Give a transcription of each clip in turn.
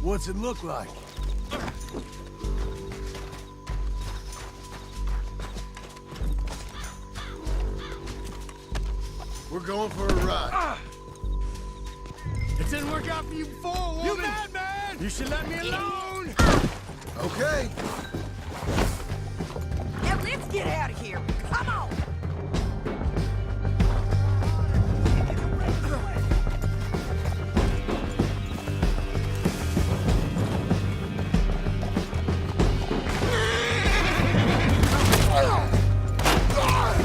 What's it look like? We're going for a ride. It didn't work out for you before, woman. You madman! You should let me alone! Okay. Now let's get out of here. Come on!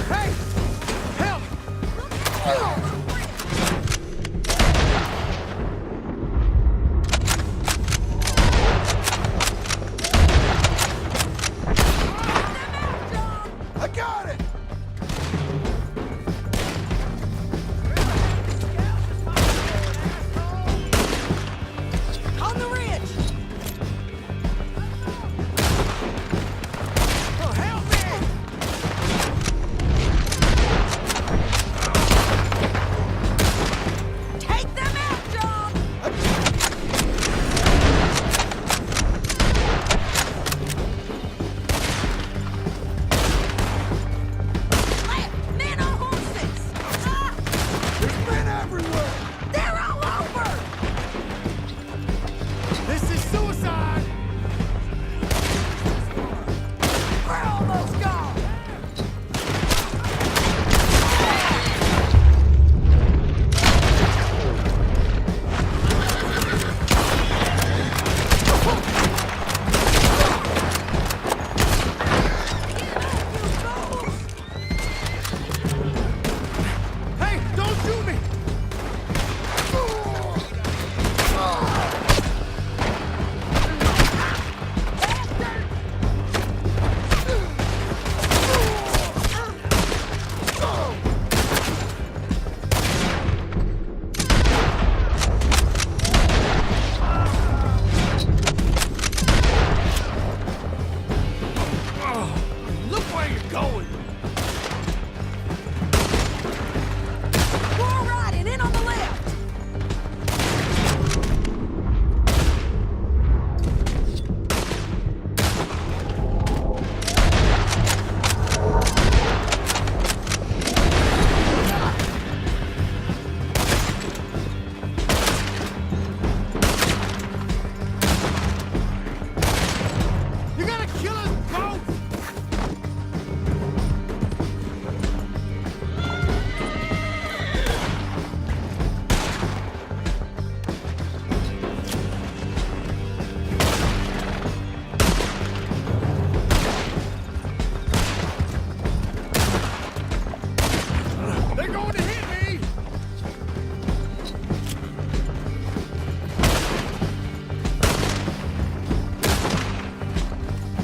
Hey! Help! I got it! On the ridge! Oh, help me! Take them out, John! Left! Men on horses! Ah! There's men everywhere! They're all over! This is suicide! We're almost gone! Hey, don't shoot me! Look where you're going! We're riding in on the left! You're gonna kill us both! They're going to hit me!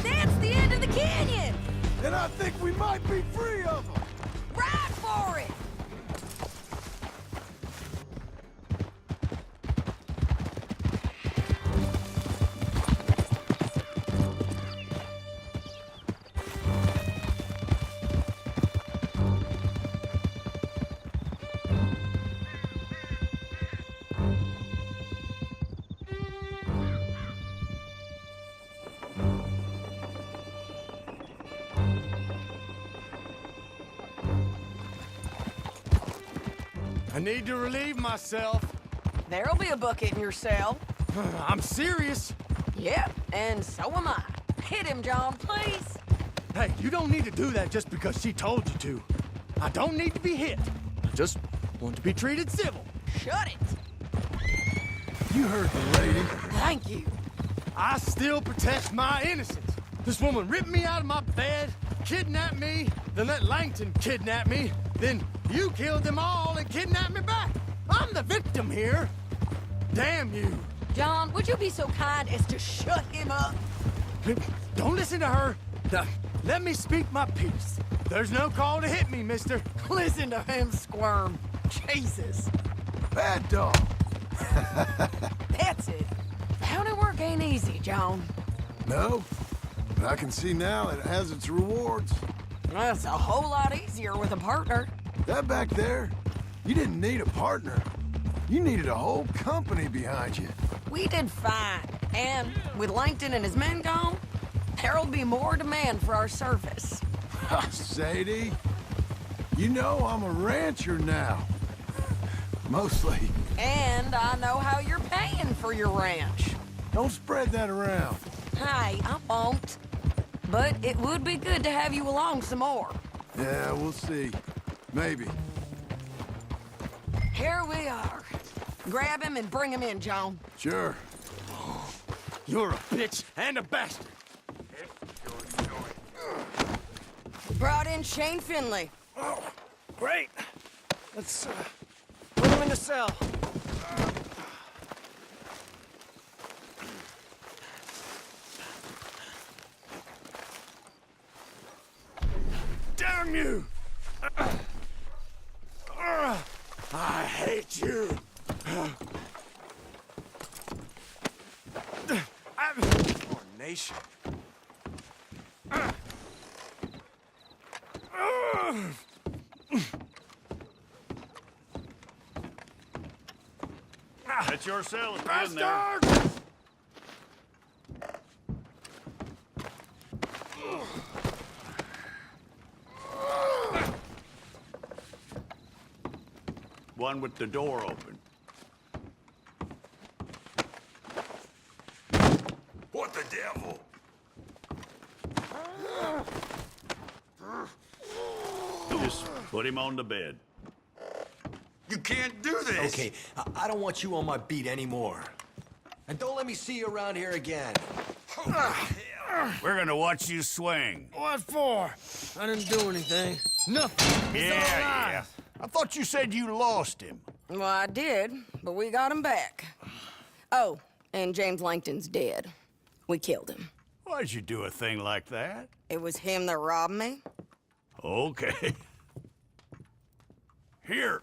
That's the end of the canyon! And I think we might be free of them! Ride for it! I need to relieve myself. There'll be a bucket in your cell. I'm serious. Yep, and so am I. Hit him, John, please. Hey, you don't need to do that just because she told you to. I don't need to be hit. I just want to be treated civil. Shut it. You heard the lady. Thank you. I still protest my innocence. This woman ripped me out of my bed, kidnapped me, then let Langton kidnap me, then you killed them all and kidnapped me back. I'm the victim here. Damn you. John, would you be so kind as to shut him up? Don't listen to her. Now, let me speak my piece. There's no call to hit me, mister. Listen to him squirm. Jesus. Bad dog. That's it. County work ain't easy, John. No, but I can see now it has its rewards. That's a whole lot easier with a partner. That back there, you didn't need a partner. You needed a whole company behind you. We did fine. And with Langton and his men gone, there'll be more demand for our service. Sadie, you know I'm a rancher now. Mostly. And I know how you're paying for your ranch. Don't spread that around. Hey, I won't. But it would be good to have you along some more. Yeah, we'll see. Maybe. Here we are. Grab him and bring him in, John. Sure. You're a bitch and a bastard. Brought in Shane Finley. Oh, great. Let's put him in the cell. Damn you! I hate you. Nation. That's your cell if you're in there. Bastard! One with the door open. What the devil? Just put him on the bed. You can't do this! Okay, I don't want you on my beat anymore. And don't let me see you around here again. We're gonna watch you swing. What for? I didn't do anything. Nothing. He's all alive. I thought you said you lost him. Well, I did, but we got him back. Oh, and James Langton's dead. We killed him. Why'd you do a thing like that? It was him that robbed me. Okay. Here.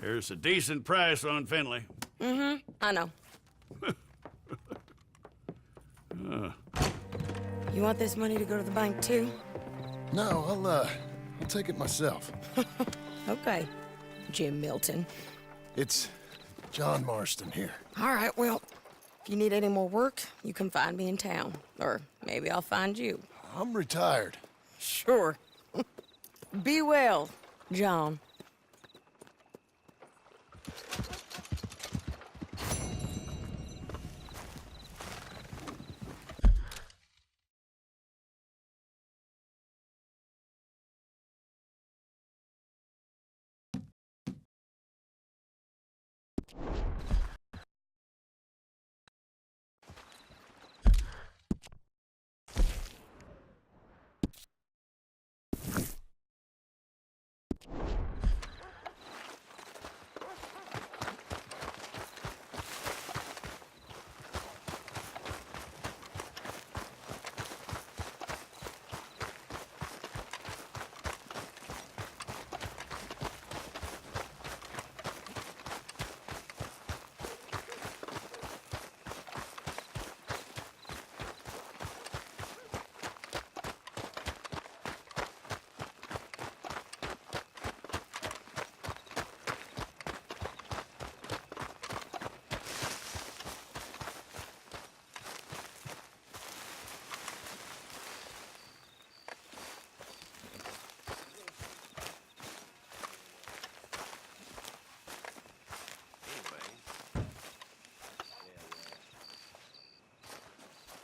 Here's a decent price on Finley. I know. You want this money to go to the bank, too? No, I'll take it myself. Okay, Jim Milton. It's John Marston here. All right, well, if you need any more work, you can find me in town. Or maybe I'll find you. I'm retired. Sure. Be well, John.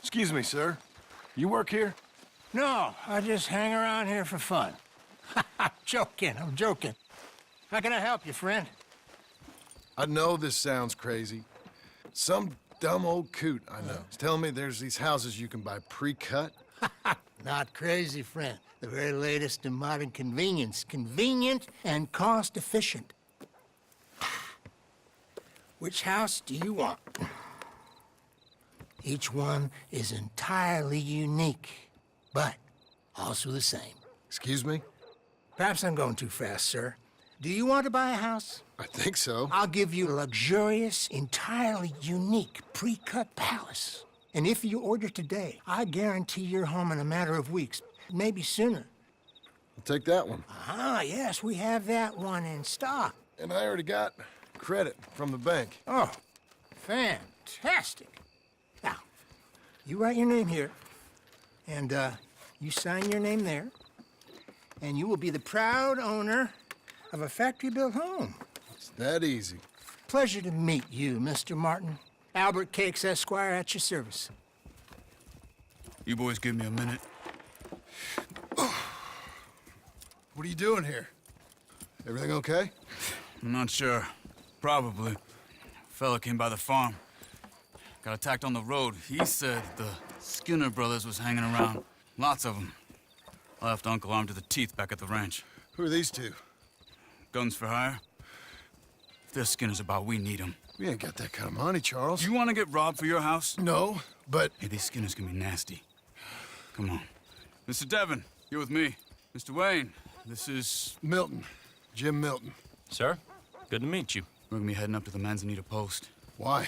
Excuse me, sir. You work here? No, I just hang around here for fun. I'm joking. How can I help you, friend? I know this sounds crazy. Some dumb old coot I know is telling me there's these houses you can buy pre-cut. Not crazy, friend. The very latest in modern convenience. Convenient and cost-efficient. Which house do you want? Each one is entirely unique, but also the same. Excuse me? Perhaps I'm going too fast, sir. Do you want to buy a house? I think so. I'll give you a luxurious, entirely unique pre-cut palace. And if you order today, I guarantee you're home in a matter of weeks, maybe sooner. I'll take that one. Ah, yes, we have that one in stock. And I already got credit from the bank. Oh, fantastic. Now, you write your name here, and you sign your name there, and you will be the proud owner of a factory-built home. It's that easy. Pleasure to meet you, Mr. Martin. Albert Cakes, Esquire, at your service. You boys give me a minute. What are you doing here? Everything okay? I'm not sure. Probably. Fella came by the farm. Got attacked on the road. He said the Skinner brothers was hanging around. Lots of them. I left Uncle armed to the teeth back at the ranch. Who are these two? Guns for hire? If they're Skinner's about, we need them. We ain't got that kind of money, Charles. You want to get robbed for your house? No, but... Hey, these Skinners can be nasty. Come on. Mr. Devon, you're with me. Mr. Wayne, this is... Milton. Jim Milton. Sir, good to meet you. We're gonna be heading up to the Manzanita post. Why?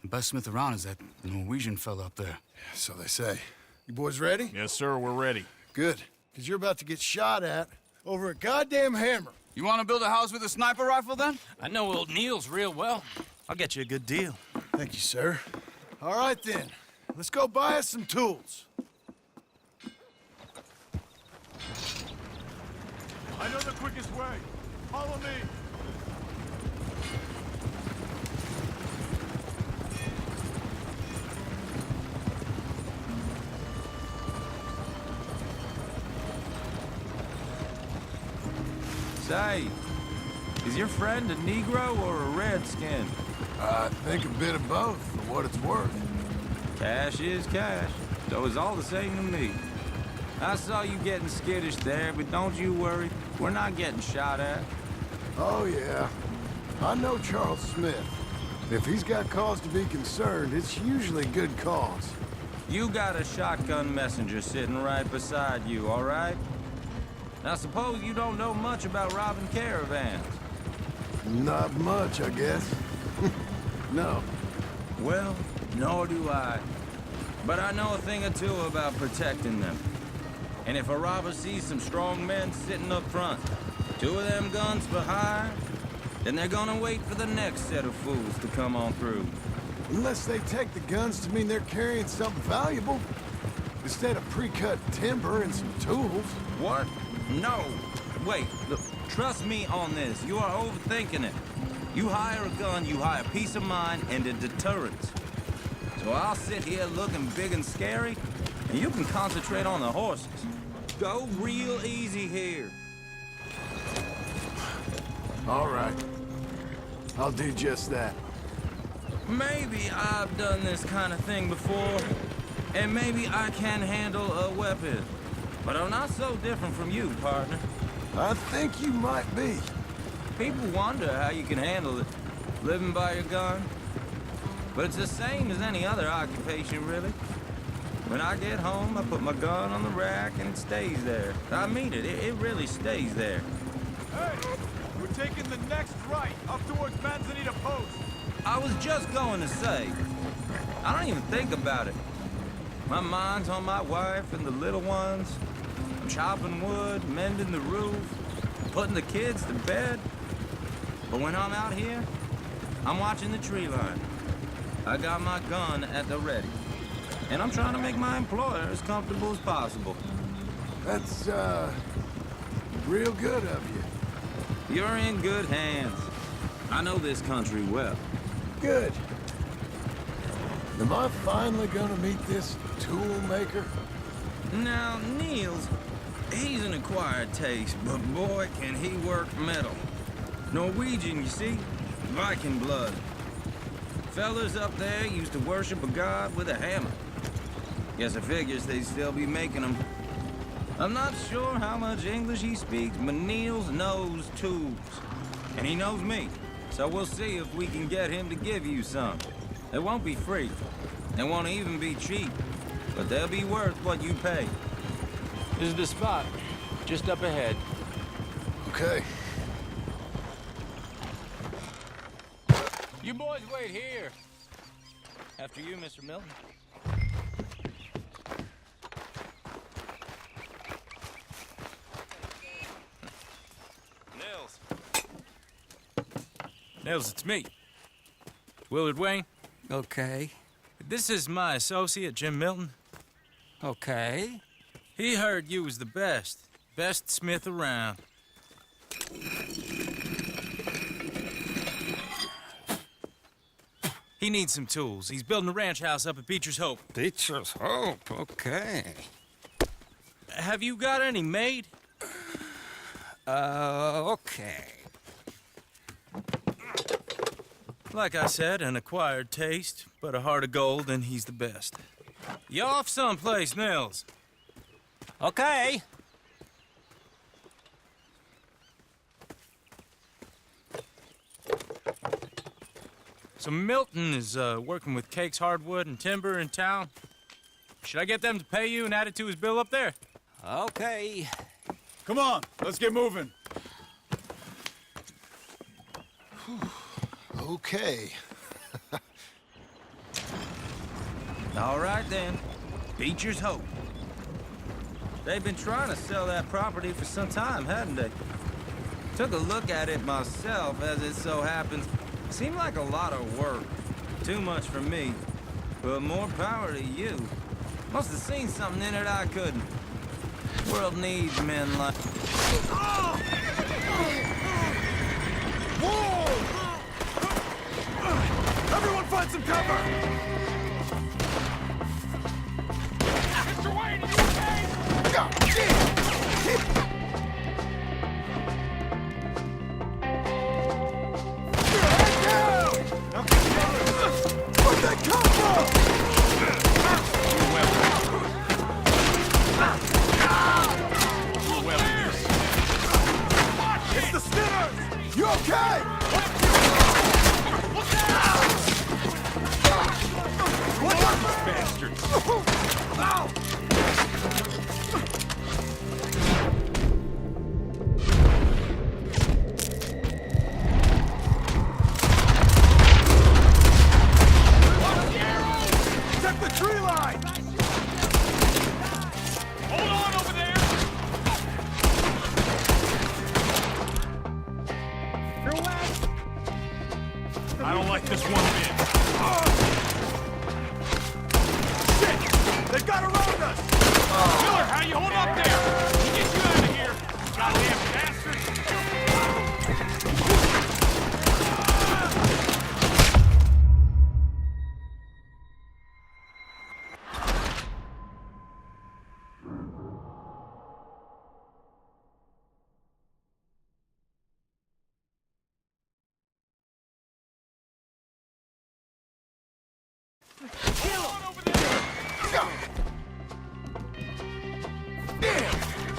The best smith around is that Norwegian fella up there. So they say. You boys ready? Yes, sir, we're ready. Good. Because you're about to get shot at over a goddamn hammer. You want to build a house with a sniper rifle, then? I know old Neil's real well. I'll get you a good deal. Thank you, sir. All right, then. Let's go buy us some tools. I know the quickest way. Follow me. Say, is your friend a Negro or a Redskin? I think a bit of both, for what it's worth. Cash is cash, so it's all the same to me. I saw you getting skittish there, but don't you worry. We're not getting shot at. Oh, yeah. I know Charles Smith. If he's got cause to be concerned, it's usually good cause. You got a shotgun messenger sitting right beside you, all right? Now, suppose you don't know much about robbing caravans. Not much, I guess. No. Well, nor do I. But I know a thing or two about protecting them. And if a robber sees some strong men sitting up front, 2 of them guns for hire, then they're gonna wait for the next set of fools to come on through. Unless they take the guns to mean they're carrying something valuable. Instead of pre-cut timber and some tools. What? No. Wait, look, trust me on this. You are overthinking it. You hire a gun, you hire peace of mind and a deterrence. So I'll sit here looking big and scary, and you can concentrate on the horses. Go real easy here. All right. I'll do just that. Maybe I've done this kind of thing before, and maybe I can handle a weapon. But I'm not so different from you, partner. I think you might be. People wonder how you can handle it, living by your gun. But it's the same as any other occupation, really. When I get home, I put my gun on the rack and it stays there. I mean it, it really stays there. Hey, we're taking the next right up towards Manzanita Post. I was just going to say, I don't even think about it. My mind's on my wife and the little ones. I'm chopping wood, mending the roof, putting the kids to bed. But when I'm out here, I'm watching the tree line. I got my gun at the ready. And I'm trying to make my employer as comfortable as possible. That's, real good of you. You're in good hands. I know this country well. Good. Am I finally gonna meet this tool maker? Now, Niels, he's an acquired taste, but boy, can he work metal. Norwegian, you see? Viking blood. Fellas up there used to worship a god with a hammer. Guess I figures they'd still be making them. I'm not sure how much English he speaks, but Niels knows tools. And he knows me. So we'll see if we can get him to give you some. It won't be free. It won't even be cheap. But they'll be worth what you pay. This is the spot, just up ahead. Okay. You boys wait here. After you, Mr. Milton. Nils. Nils, it's me. Willard Wayne. Okay. This is my associate, Jim Milton. Okay. He heard you was the best smith around. He needs some tools. He's building a ranch house up at Beecher's Hope. Beecher's Hope, okay. Have you got any made? Okay. Like I said, an acquired taste, but a heart of gold, and he's the best. You off someplace, Nils? Okay. So Milton is working with Cake's Hardwood and Timber in town. Should I get them to pay you and add it to his bill up there? Okay. Come on, let's get moving. Okay. All right, then. Beecher's Hope. They've been trying to sell that property for some time, hadn't they? Took a look at it myself, as it so happens. Seemed like a lot of work. Too much for me. But more power to you. Must have seen something in it I couldn't. World needs men like... Whoa! Everyone find some cover! Mr. Wayne, are you okay? God damn! Where'd that come from? It's the Skinners! You okay? Look out! What are these bastards? Ow! Check the tree line! Hold on over there! You're wet! I don't like this one bit. Shit! They've got around us! Miller, how you hold up there? We'll get you out of here, goddamn bastard!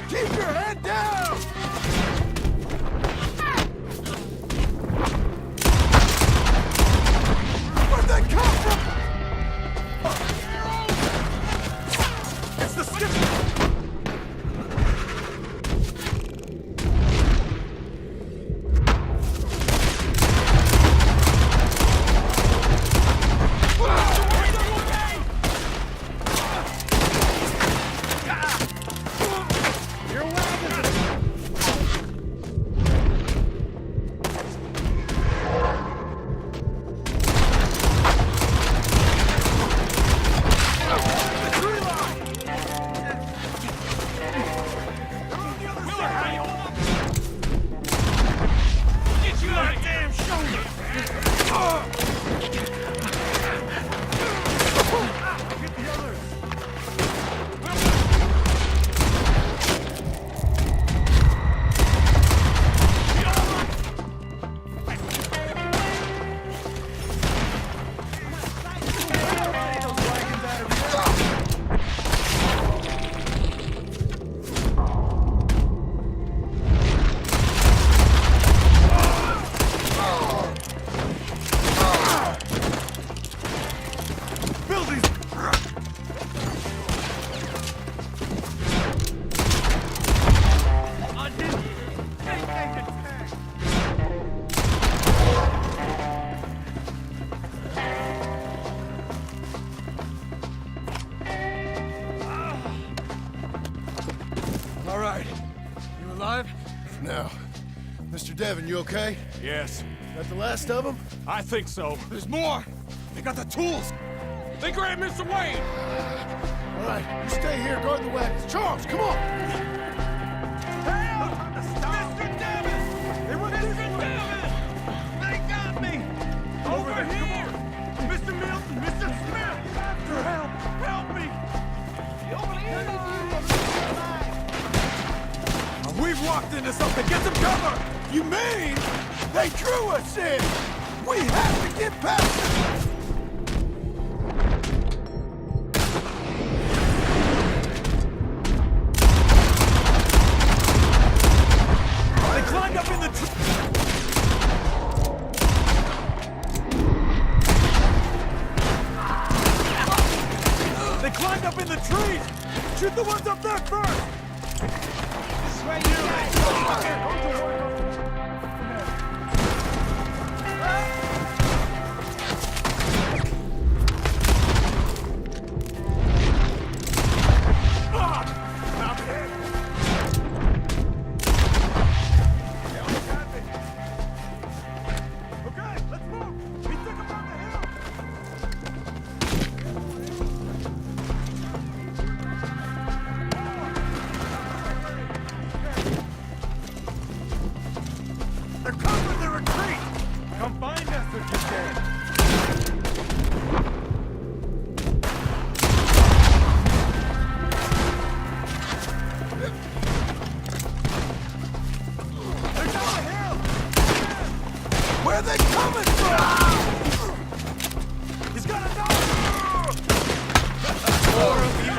Keep your head down! Where'd that come from? It's the skip! Now, Mr. Devon, you okay? Yes, That the last of them? I think so. There's more! They got the tools! They grabbed Mr. Wayne! All right, you stay here, guard the wagons. Charles, come on! Help! Mr. Davis! They went Mr. Davis! They got me! Over here! Mr. Milton! Mr. Smith! After help! Help me! We've walked into something! Get some cover! You mean they drew us in? We have to get past them! They climbed up in the tree! They climbed up in the trees! Shoot the ones up there first! This way, you guys! They're covering the retreat! Come find us if you can! They're down the hill! Where are they coming from? He's got a dog! Four of you!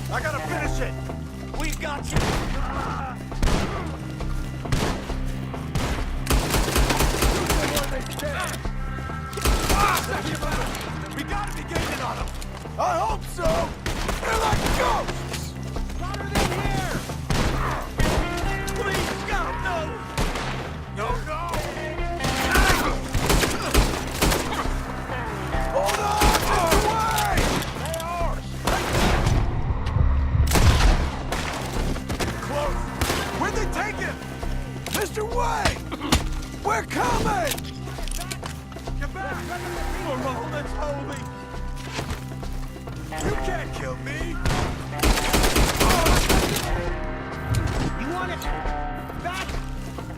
I gotta finish it! We got you! We gotta be gaining on them! I hope so! They're like ghosts! Louder than here! Please, God, no! No, no! Hold on! Mr. Wayne! They are! Close! Where'd they take him? Mr. Wayne! We're coming! Get back! For all that's holy! You can't kill me! You want it? Back!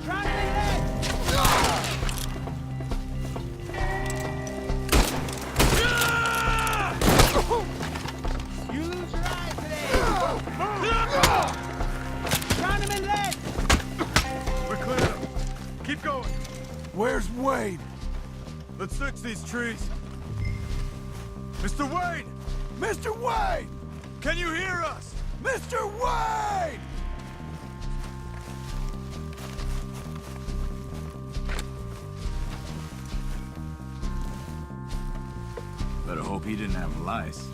Try to lead! You lose your eyes today! Round him in lead! We're clear. Keep going. Where's Wayne? Let's search these trees. Mr. Wayne! Mr. Wayne! Can you hear us? Mr. Wayne! Better hope he didn't have lice.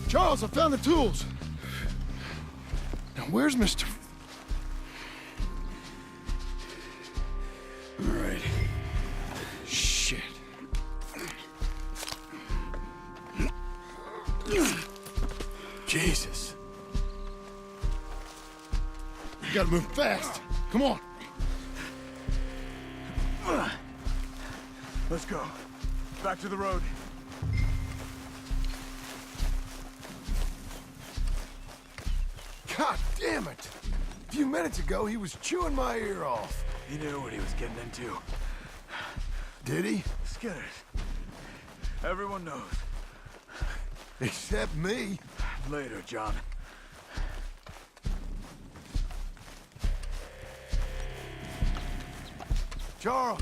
Charles, I found the tools. Now, where's Mr. All right. Shit. Jesus. You gotta move fast. Come on. Let's go. Back to the road. God damn it! A few minutes ago, he was chewing my ear off. He knew what he was getting into. Did he? Skinners. Everyone knows. Except me. Later, John. Charles,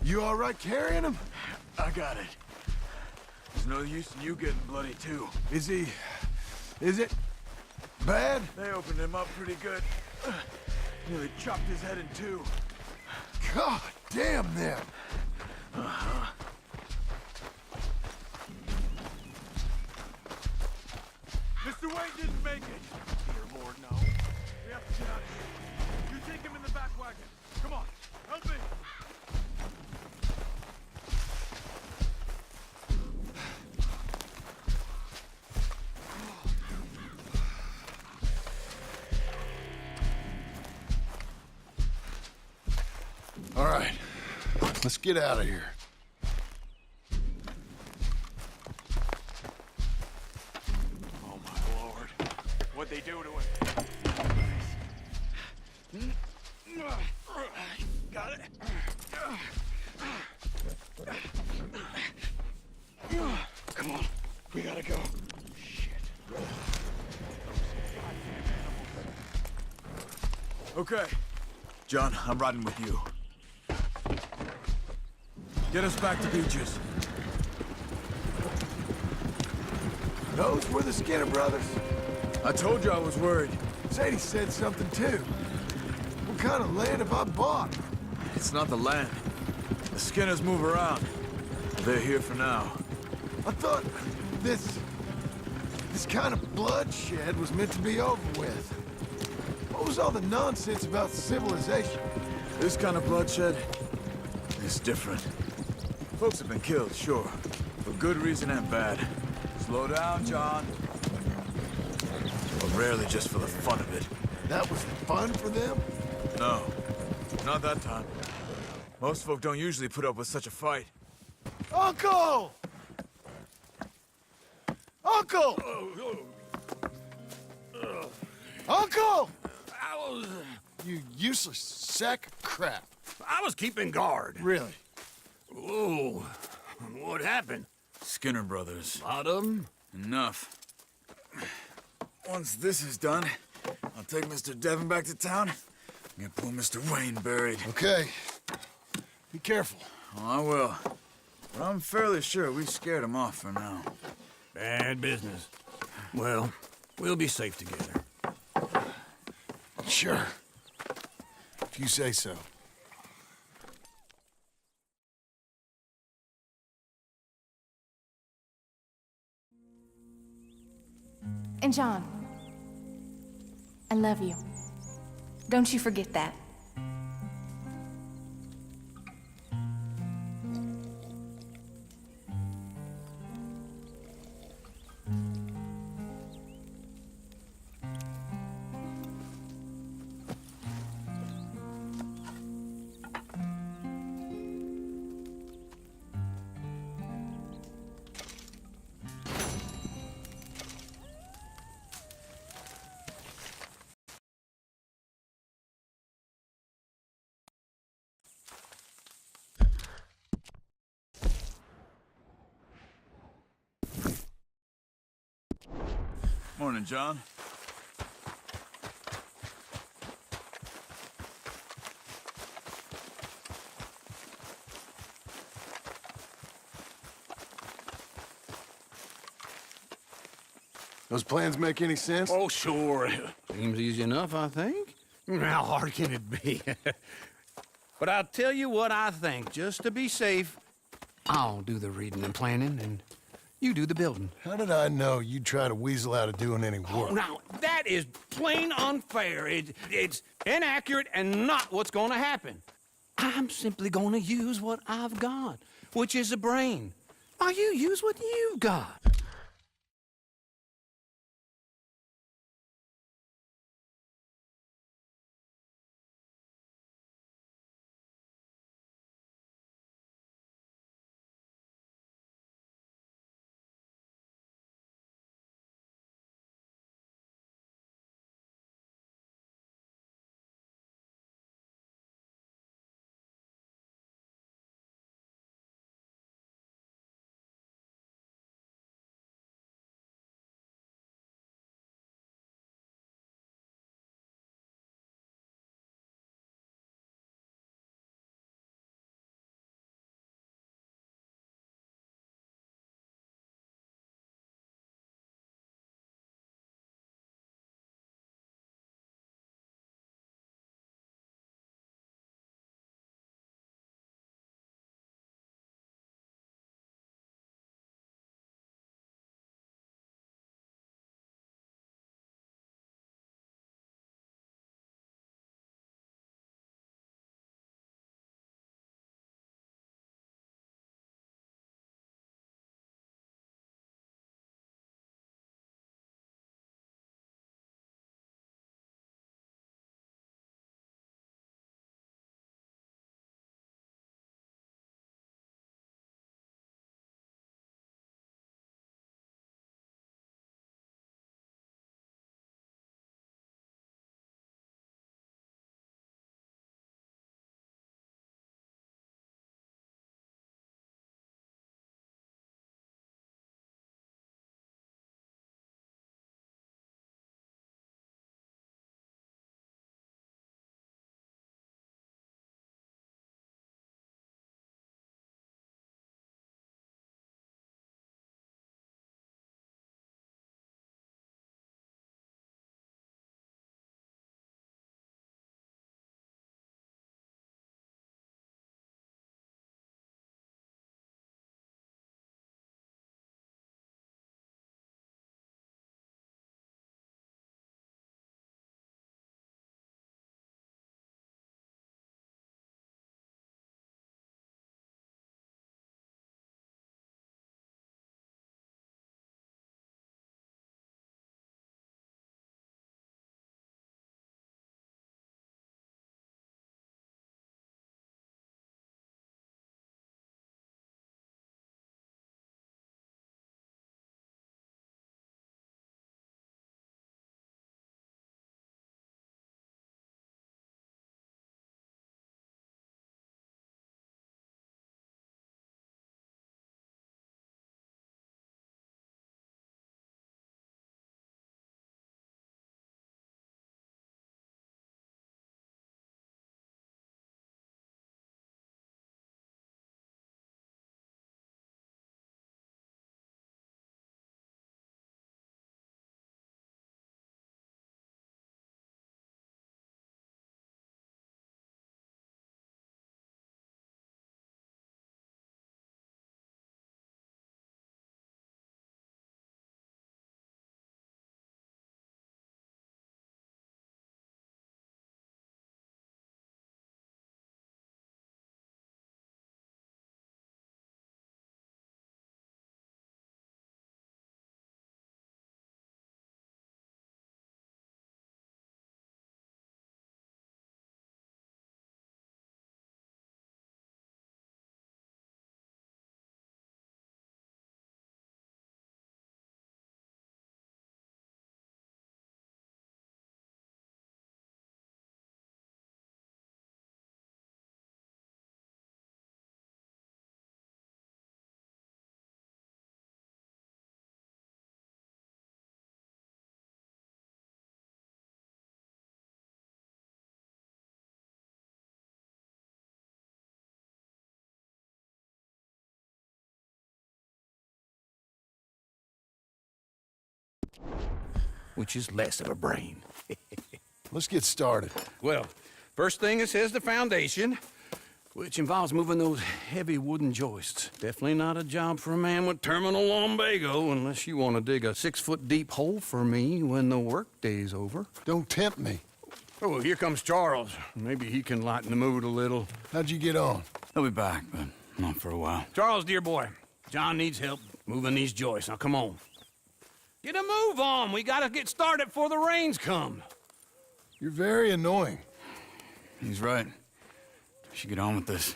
you all right carrying him? I got it. There's no use in you getting bloody, too. Is it bad? They opened him up pretty good. Nearly chopped his head in two. God damn them. Mr. Wayne didn't make it. Dear Lord, no. We have to get out of here. You take him in the back wagon. Come on, help me. All right, let's get out of here. Oh, my Lord. What'd they do to him? Got it. Come on, we gotta go. Shit. Okay. John, I'm riding with you. Get us back to Beaches. Those were the Skinner brothers. I told you I was worried. Sadie said something too. What kind of land have I bought? It's not the land. The Skinners move around. They're here for now. I thought this kind of bloodshed was meant to be over with. What was all the nonsense about civilization? This kind of bloodshed is different. Folks have been killed, sure. For good reason and bad. Slow down, John. But rarely just for the fun of it. That was fun for them? No, not that time. Most folk don't usually put up with such a fight. Uncle! Uncle! Uncle! You useless sack of crap. I was keeping guard. Really? Oh, what happened? Skinner brothers. Lot of 'em? Enough. Once this is done, I'll take Mr. Devon back to town and get poor Mr. Wayne buried. Okay. Be careful. Oh, I will. But I'm fairly sure we scared him off for now. Bad business. Well, we'll be safe together. Sure. If you say so. And John, I love you. Don't you forget that. Morning, John. Those plans make any sense? Oh, sure. Seems easy enough, I think. How hard can it be? But I'll tell you what I think. Just to be safe, I'll do the reading and planning, and You do the building. How did I know you'd try to weasel out of doing any Oh, work? now, that is plain unfair. It's inaccurate and not what's gonna happen. I'm simply gonna use what I've got, which is a brain. While you use what you've got. Which is less of a brain. Let's get started. Well, first thing it says the foundation. which involves moving those heavy wooden joists. Definitely not a job for a man with terminal lumbago unless you want to dig a 6-foot deep hole for me when the workday's over. Don't tempt me. Oh, here comes Charles. Maybe he can lighten the mood a little. How'd you get on? He'll be back, but not for a while. Charles, dear boy, John needs help moving these joists. Now, come on. Get a move on. We gotta get started before the rains come. You're very annoying. He's right. We should get on with this.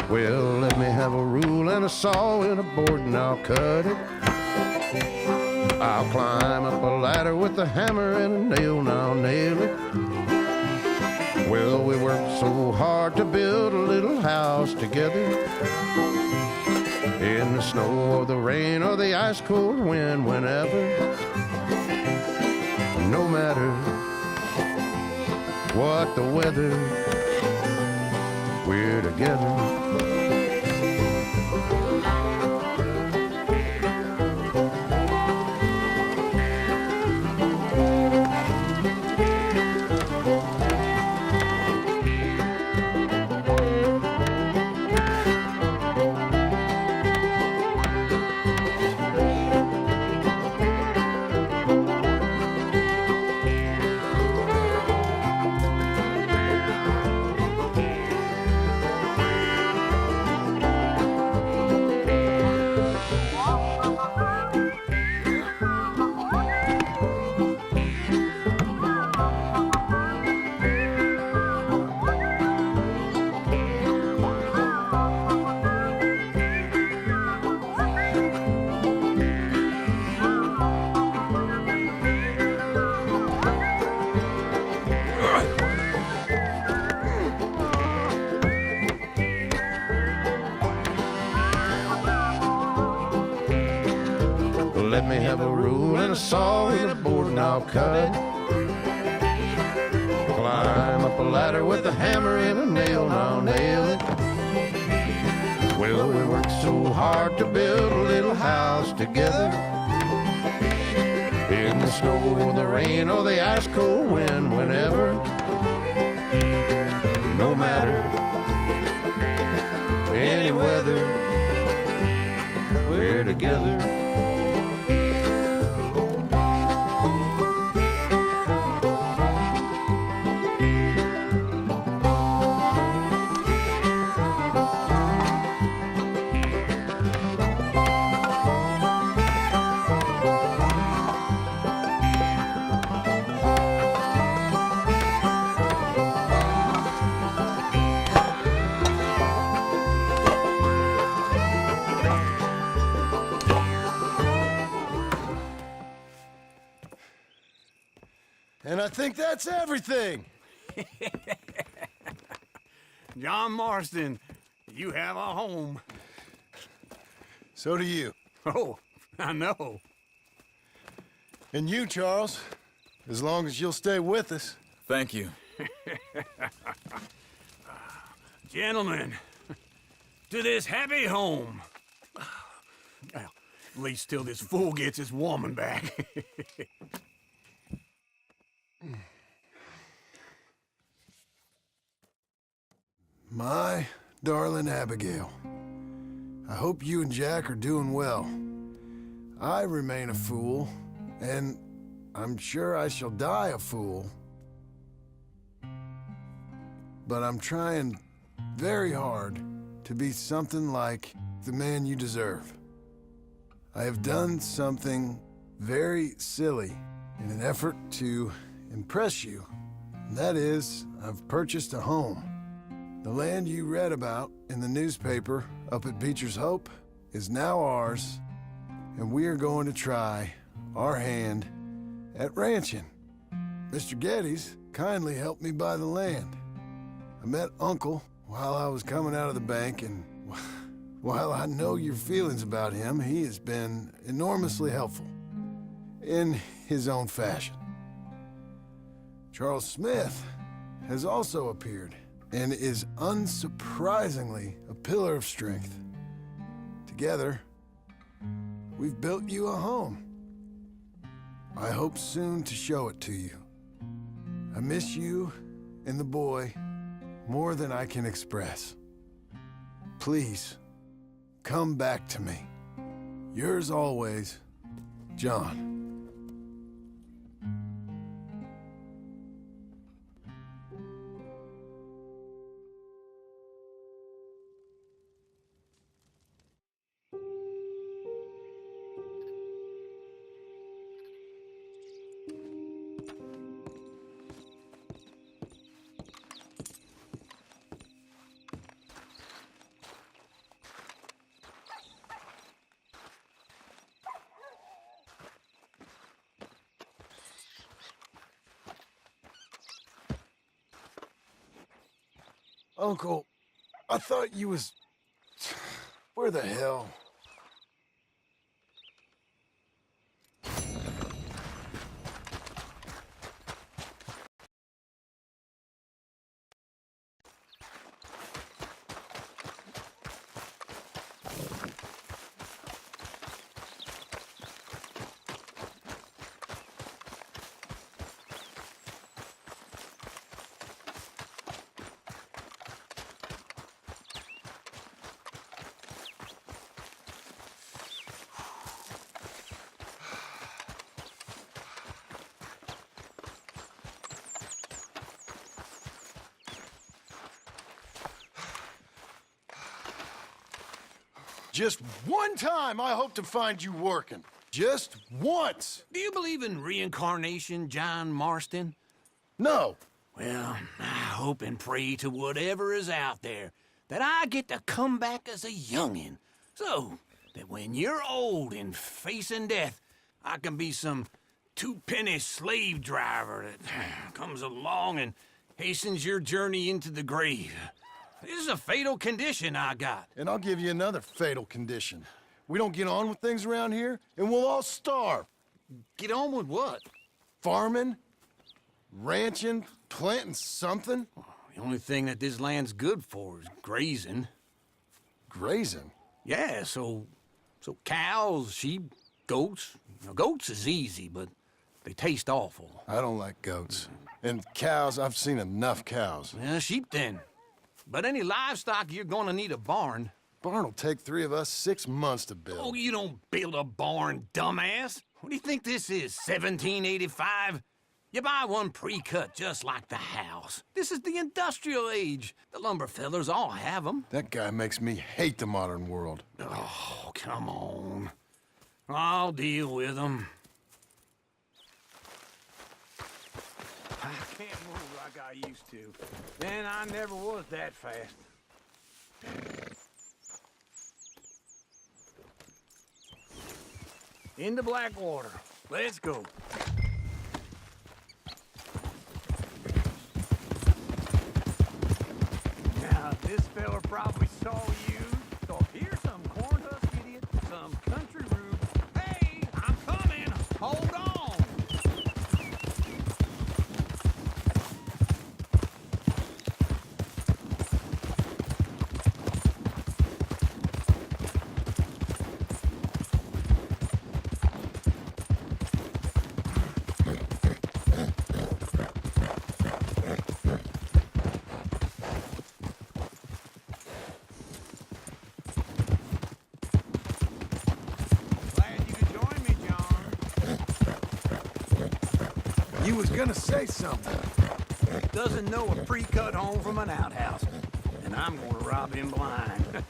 Well, let me have a rule and a saw and a board and I'll cut it. I'll climb up a ladder with a hammer and a nail and I'll nail it. Well, we worked so hard to build a little house together. In the snow or the rain or the ice cold wind, whenever. No matter what the weather, we're together. Let me have a rule and a saw and a board and I'll cut it. Climb up a ladder with a hammer and a nail and I'll nail it. Well, we worked so hard to build a little house together. In the snow or the rain or the ice cold wind, whenever. No matter any weather, we're together. And I think that's everything. John Marston, you have a home. So do you. Oh, I know. And you, Charles, as long as you'll stay with us. Thank you. Gentlemen, to this happy home. Well, at least till this fool gets his woman back. My darling Abigail, I hope you and Jack are doing well. I remain a fool, and I'm sure I shall die a fool. But I'm trying very hard to be something like the man you deserve. I have done something very silly in an effort to impress you. And that is, I've purchased a home. The land you read about in the newspaper up at Beecher's Hope is now ours, and we are going to try our hand at ranching. Mr. Geddes kindly helped me buy the land. I met Uncle while I was coming out of the bank, and while I know your feelings about him, he has been enormously helpful in his own fashion. Charles Smith has also appeared and is unsurprisingly a pillar of strength. Together, we've built you a home. I hope soon to show it to you. I miss you and the boy more than I can express. Please, come back to me. Yours always, John. Uncle, I thought you was... Where the hell? Just one time I hope to find you working. Just once. Do you believe in reincarnation, John Marston? No. Well, I hope and pray to whatever is out there that I get to come back as a youngin', so that when you're old and facing death, I can be some two-penny slave driver that comes along and hastens your journey into the grave. This is a fatal condition I got. And I'll give you another fatal condition. We don't get on with things around here, and we'll all starve. Get on with what? Farming, ranching, planting something. The only thing that this land's good for is grazing. Grazing? Yeah, so cows, sheep, goats. Now, goats is easy, but they taste awful. I don't like goats. And cows, I've seen enough cows. Yeah, sheep then. But any livestock, you're gonna need a barn. Barn will take 3 of us 6 months to build. Oh, you don't build a barn, dumbass. What do you think this is, 1785? You buy one pre-cut just like the house. This is the industrial age. The lumber fellers all have them. That guy makes me hate the modern world. Oh, come on. I'll deal with them. I can't move like I used to. Then I never was that fast. Into Blackwater. Let's go. Now, this fella probably saw you. So here's some corn husk idiot, some country rube. Hey, I'm coming. Hold on. he was gonna say something. Doesn't know a pre-cut home from an outhouse. And I'm gonna rob him blind.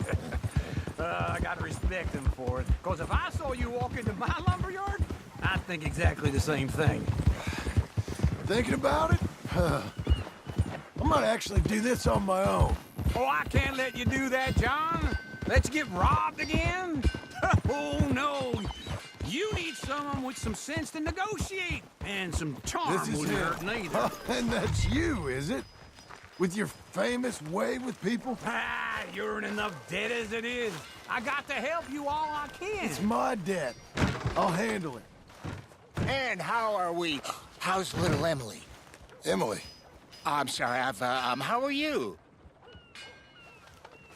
I gotta respect him for it. Because if I saw you walk into my lumberyard, I'd think exactly the same thing. Thinking about it? I might actually do this on my own. Oh, I can't let you do that, John. Let you get robbed again? Oh, no. You need someone with some sense to negotiate. And some charm This is wouldn't him. hurt neither. And that's you, is it? With your famous way with people? Ah, you're in enough debt as it is. I got to help you all I can. It's my debt. I'll handle it. And how are we? How's little Emily? Emily, I'm sorry, how are you?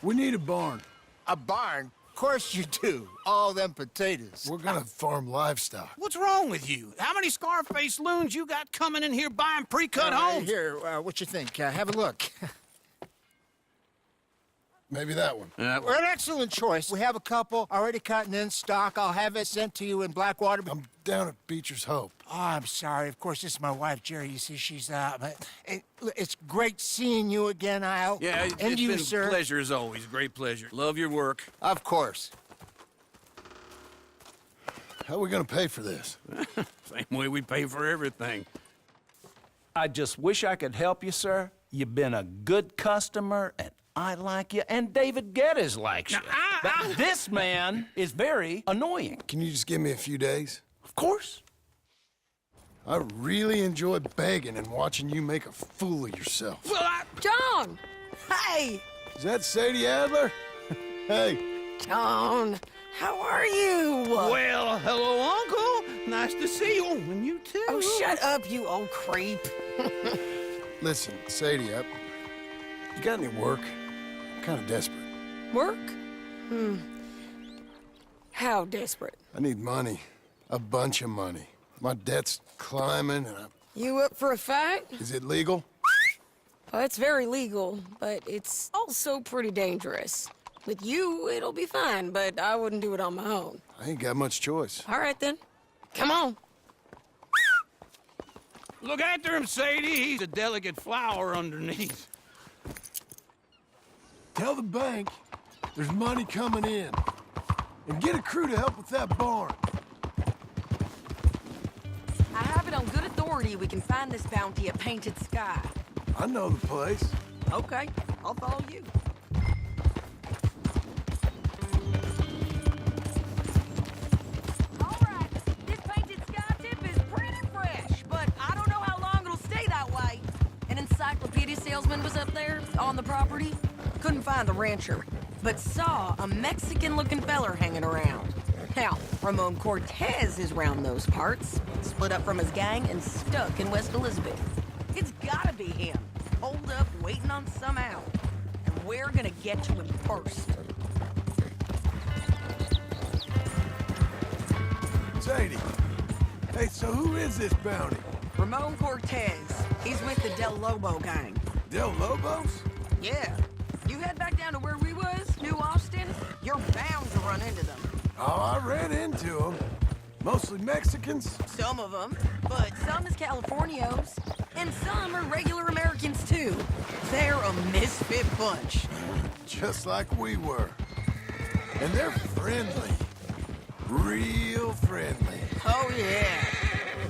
we need a barn. A barn? Of course you do. All them potatoes. We're gonna farm livestock. What's wrong with you? How many Scarface loons you got coming in here buying pre-cut homes? Here, what you think? Have a look. Maybe that one. We're an excellent choice. We have a couple already cut and in stock. I'll have it sent to you in Blackwater. I'm down at Beecher's Hope. Oh, I'm sorry. Of course, this is my wife, Jerry. You see, she's it's great seeing you again, Al. Yeah, and it's you, been sir. a pleasure as always. Great pleasure. Love your work. Of course. How are we gonna pay for this? Same way we pay for everything. I just wish I could help you, sir. You've been a good customer, and I like you, and David Geddes likes you. But this man is very annoying. Can you just give me a few days? Of course. I really enjoy begging and watching you make a fool of yourself. Well, John! Hey! Is that Sadie Adler? Hey, John, how are you? well, hello, Uncle. Nice to see you. And you too. Oh, shut up, you old creep. listen, Sadie, you got any work? I'm kind of desperate. Work? How desperate? I need money. A bunch of money. My debt's climbing, and You up for a fight? is it legal? Well, it's very legal, but it's also pretty dangerous. With you, it'll be fine, but I wouldn't do it on my own. I ain't got much choice. All right, then. Come on. Look after him, Sadie. He's a delicate flower underneath. Tell the bank there's money coming in. And get a crew to help with that barn. I have it on good authority we can find this bounty at Painted Sky. I know the place. Okay, I'll follow you. All right, this Painted Sky tip is pretty fresh, but I don't know how long it'll stay that way. An encyclopedia salesman was up there on the property. Couldn't find the rancher, but saw a Mexican-looking feller hanging around. Now, Ramon Cortez is round those parts, split up from his gang and stuck in West Elizabeth. It's gotta be him, holed up waiting on some out. And we're gonna get to him first. Sadie. Hey, so who is this bounty? Ramon Cortez. He's with the Del Lobo gang. Del Lobos? Yeah. You head back down to where we was, New Austin, you're bound to run into them. Oh, I ran into them. Mostly Mexicans. Some of them, but some is Californios. And some are regular Americans, too. They're a misfit bunch. Just like we were. And they're friendly. Real friendly. Oh, yeah.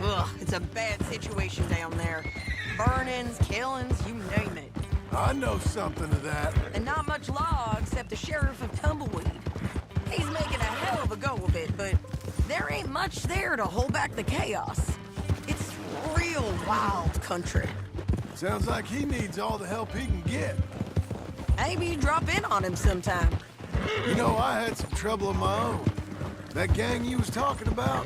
Ugh, it's a bad situation down there. Burn-ins, killings, you name it. I know something of that. And not much law except the sheriff of Tumbleweed. He's making a hell of a go of it, but there ain't much there to hold back the chaos. It's real wild country. Sounds like he needs all the help he can get. Maybe drop in on him sometime. You know, I had some trouble of my own. That gang you was talking about,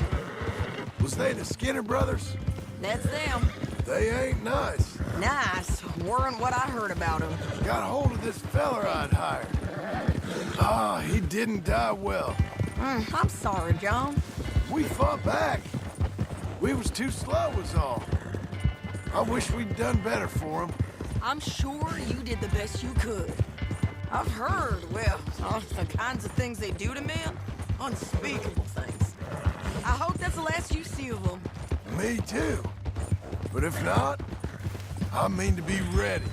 was they the Skinner brothers? That's them. They ain't nice. Nice. Weren't what I heard about them. Got a hold of this feller I'd hired. Ah, he didn't die well. I'm sorry, John. We fought back. We was too slow was all. I wish we'd done better for him. I'm sure you did the best you could. I've heard, well, all the kinds of things they do to men. Unspeakable things. I hope that's the last you see of them. Me too. But if not, I mean to be ready.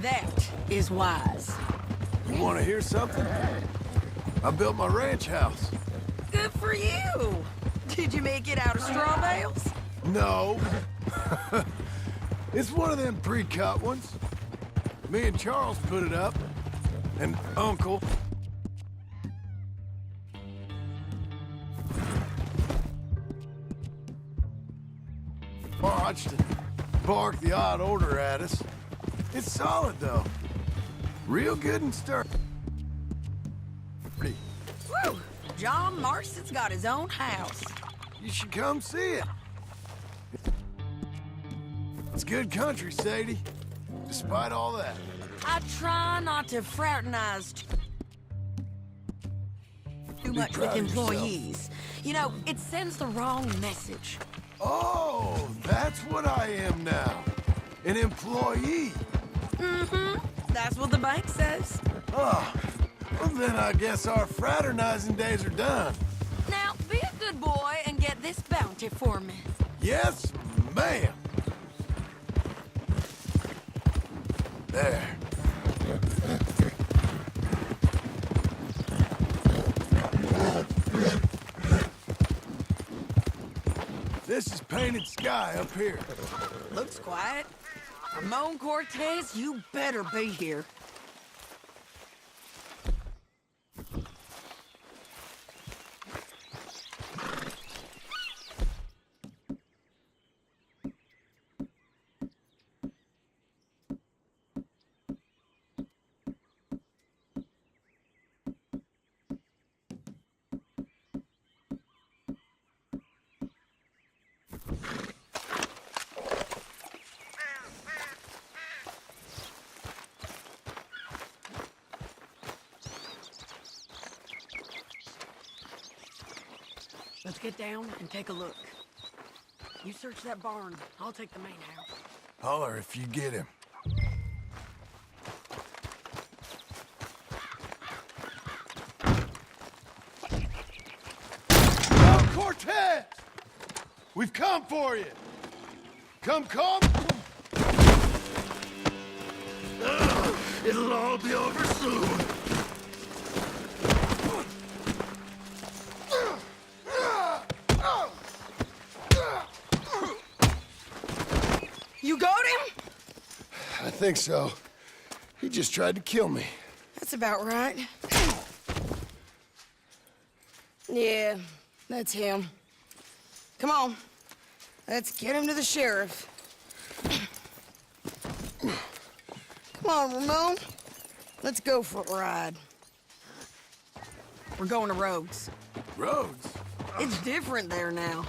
That is wise. You want to hear something? I built my ranch house. Good for you. Did you make it out of straw bales? No. It's one of them pre-cut ones. Me and Charles put it up. And Uncle. Watched and barked the odd order at us. It's solid, though. Real good and sturdy. Woo! John Marston's got his own house. You should come see it. It's good country, Sadie. Despite all that. I try not to fraternize too much with employees. You know, it sends the wrong message. Oh, that's what I am now. An employee. Mm-hmm. That's what the bank says. Oh, well then I guess our fraternizing days are done. Now, be a good boy and get this bounty for me. Yes, ma'am. There. This is painted sky up here. Looks quiet. Ramon Cortez, you better be here. Let's get down and take a look. You search that barn. I'll take the main house. Holler if you get him. Oh, Cortez! We've come for you. Come. It'll all be over soon. You got him? I think so. He just tried to kill me. That's about right. Yeah, that's him. Come on. Let's get him to the sheriff. Come on, Ramon. Let's go for a ride. We're going to Rhodes. Rhodes? It's different there now.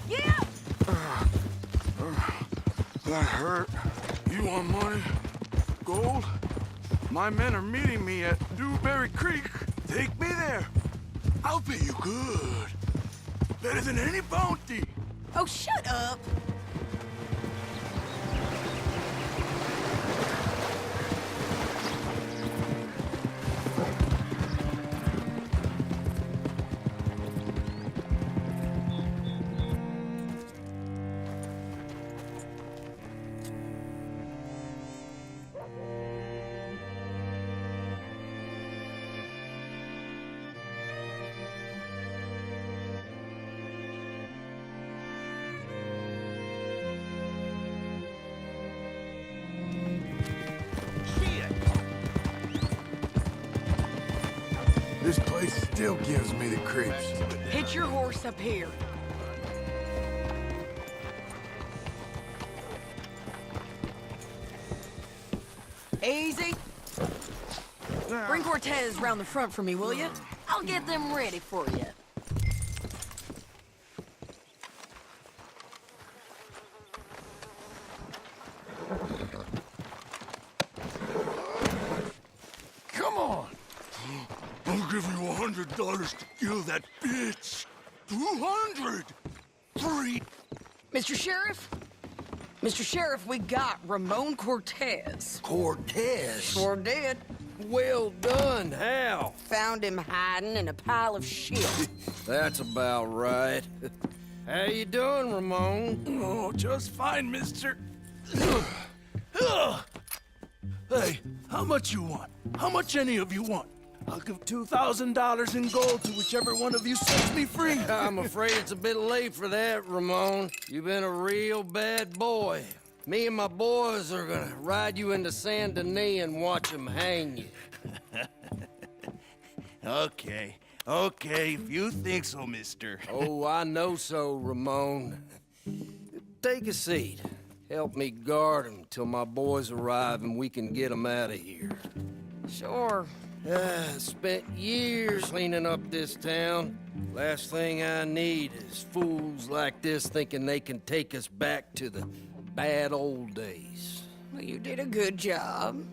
Yeah! That hurt. You want money? Gold? My men are meeting me at Dewberry Creek. Take me there. I'll pay you good. Better than any bounty. Oh, shut up. This place still gives me the creeps. Hitch your horse up here. Easy. Bring Cortez round the front for me, will you? I'll get them ready for you. Come on. I'll give you $100 to kill that bitch. 200. 3. Mr. Sheriff? Mr. Sheriff, we got Ramon Cortez. Cortez? Sure did. Well done. How? Found him hiding in a pile of shit. That's about right. How you doing, Ramon? Oh, just fine, mister. Hey, how much you want? How much any of you want? I'll give $2,000 in gold to whichever one of you sets me free. I'm afraid it's a bit late for that, Ramon. You've been a real bad boy. Me and my boys are gonna ride you into Saint Denis and watch them hang you. Okay, if you think so, mister. Oh, I know so, Ramon. Take a seat. Help me guard them till my boys arrive and we can get them out of here. Sure. Spent years cleaning up this town. Last thing I need is fools like this thinking they can take us back to the bad old days. Well, you did a good job.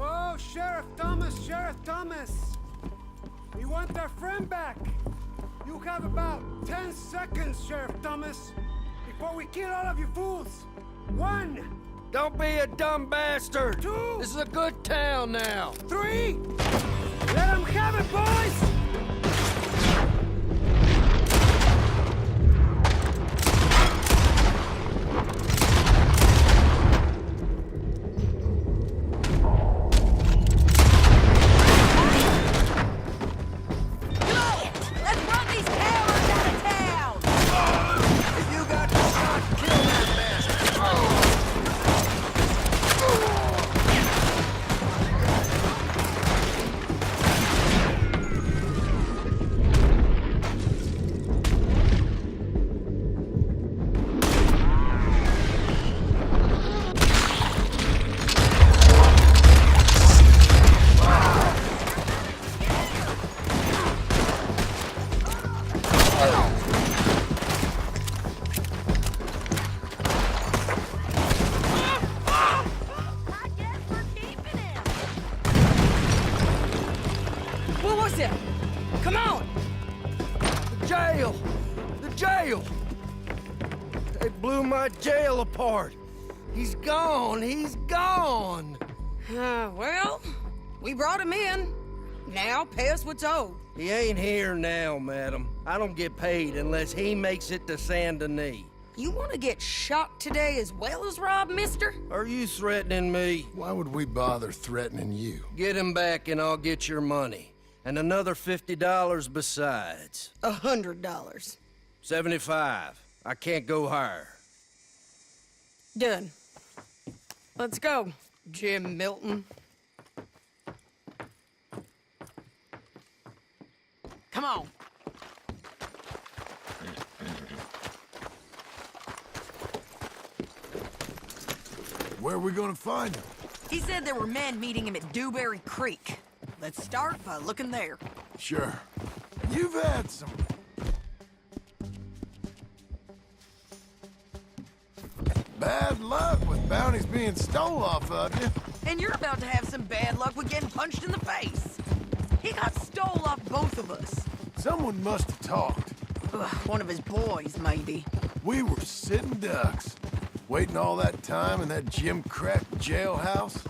Oh, Sheriff Thomas! We want our friend back! You have about 10 seconds, Sheriff Thomas, before we kill all of you fools! 1! Don't be a dumb bastard! 2! This is a good town now! 3! Let them have it, boys! Come on! The jail! They blew my jail apart. He's gone! Well, we brought him in. Now pay us what's owed. He ain't here now, madam. I don't get paid unless he makes it to Saint Denis. You want to get shot today as well as rob, mister? Are you threatening me? Why would we bother threatening you? Get him back and I'll get your money. And another $50 besides. $100. 75. I can't go higher. Done. Let's go, Jim Milton. Come on. Where are we gonna find him? He said there were men meeting him at Dewberry Creek. Let's start by looking there. Sure. You've had some bad luck with bounties being stole off of you. And you're about to have some bad luck with getting punched in the face. He got stole off both of us. Someone must have talked. Ugh, one of his boys, maybe. We were sitting ducks, waiting all that time in that Jim Crack jailhouse.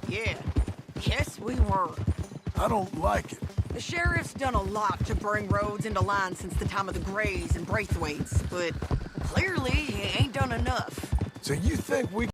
Yeah, yes we were. I don't like it. The sheriff's done a lot to bring roads into line since the time of the Grays and Braithwaites, but clearly he ain't done enough. So you think we